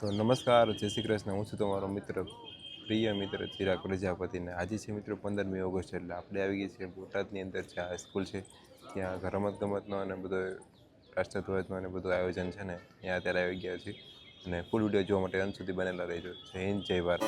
તો નમસ્કાર, જય શ્રી કૃષ્ણ. હું છું તમારો મિત્ર, પ્રિય મિત્ર ચિરાગ પ્રજાપતિને. આજે છે મિત્રો 15મી ઓગસ્ટ, એટલે આપણે આવી ગઈ છે બોટાદની અંદર છે આ સ્કૂલ છે. ત્યાં રમતગમતનો અને બધો રાષ્ટ્રધ્વજનો અને બધું આયોજન છે ને, ત્યાં અત્યારે આવી ગયા છે. અને ફૂલ વિડીયો જોવા માટે અંત સુધી બનેલા રહેજો. જય હિન્દ, જય ભારત.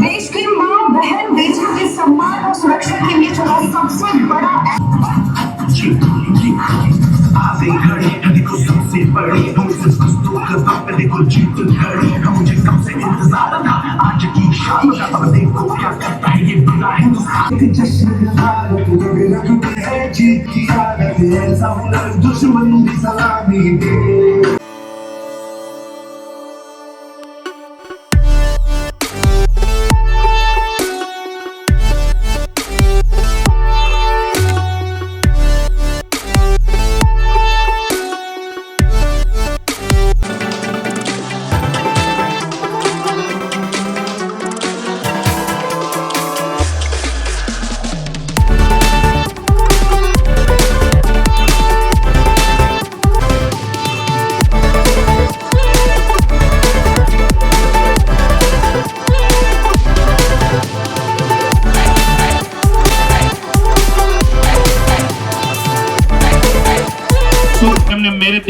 देश की मां बहन बेटियों के सम्मान और सुरक्षा के लिए चला सबसे बड़ा आधे घड़ी देखो सबसे बड़ी हम सिर्फ दोस्तों के वक्त देखो जीत घड़ी हम मुझे कब से इंतजार था आज की शाम अब देखो क्या करता है ये पूरा हिंदुस्तान जश्न है जीत की आदत है सब दुश्मन की सलामी दे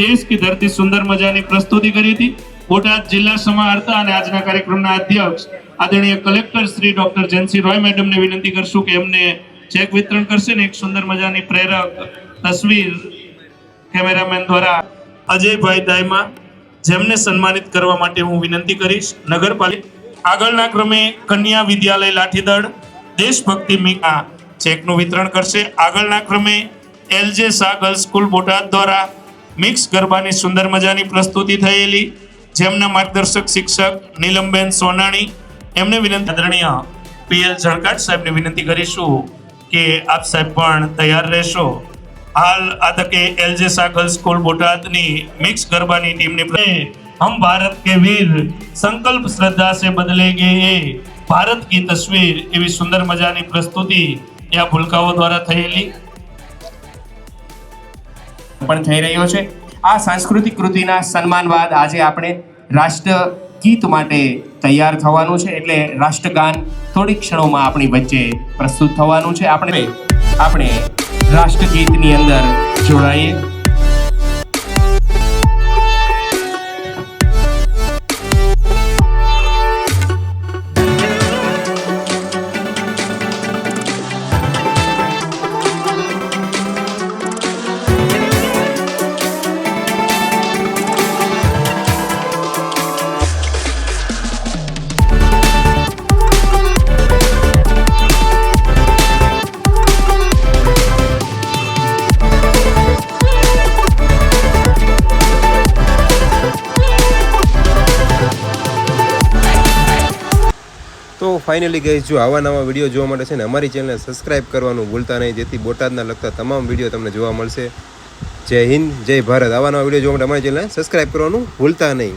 દેશ કી ધરતી સુંદર મજાની પ્રસ્તુતિ કરી હતી. બોટાદ જિલ્લા સમાહર્તા અને આજના કાર્યક્રમના અધ્યક્ષ આદરણીય કલેક્ટર શ્રી ડોક્ટર જયંતિ રોય મેડમને વિનંતી કરશું કે એમને ચેક વિતરણ કરશે ને એક સુંદર મજાની પ્રેરક તસવીર કેમેરામેન દ્વારા અજયભાઈ દાયમા જેમને સન્માનિત કરવા માટે હું વિનંતી કરીશ. નગરપાલિકા આગળના ક્રમે કન્યા વિદ્યાલય લાઠીદળ દેશભક્તિ મીકા ચેકનું વિતરણ કરશે. આગળના ક્રમે LJ Shah girls school Botad દ્વારા મિક્સ ગરબાની સુંદર મજાની પ્રસ્તુતિ થયેલી, જેમના માર્ગદર્શક શિક્ષક નીલમબેન સોનાણી એમને વિનંતી આદરણીય પીએલ ઝણકાટ સાહેબને વિનંતી કરીશું કે આપ સાહેબ પણ તૈયાર રહેશો. હાલ આ તકે એલજે શાહ ગર્લ્સ સ્કૂલ બોટાદની મિક્સ ગરબાની ટીમને હમ ભારત કે વીર સંકલ્પ શ્રદ્ધા સે બદલેગે એ ભારત કી તસવીર એવી સુંદર મજાની પ્રસ્તુતિ આ ભૂલકાઓ દ્વારા થયેલી પણ થઈ રહ્યો છે. આ સાંસ્કૃતિક કૃતિના સન્માન બાદ આજે આપણે રાષ્ટ્ર ગીત માટે તૈયાર થવાનું છે, એટલે રાષ્ટ્રગાન થોડી ક્ષણોમાં આપણી વચ્ચે પ્રસ્તુત થવાનું છે. આપણે રાષ્ટ્રગીતની અંદર જોડાઈએ. તો ફાઇનલી ગાઈઝ, જો આવા નવા વિડીયો જોવા માટે છે ને અમારી ચેનલને સબસ્ક્રાઇબ કરવાનું ભૂલતા નહીં, જેથી બોટાદના લગતા તમામ વિડીયો તમને જોવા મળશે. જય હિન્દ, જય ભારત. આવા નવા વિડીયો જોવા માટે અમારી ચેનલને સબસ્ક્રાઇબ કરવાનું ભૂલતા નહીં.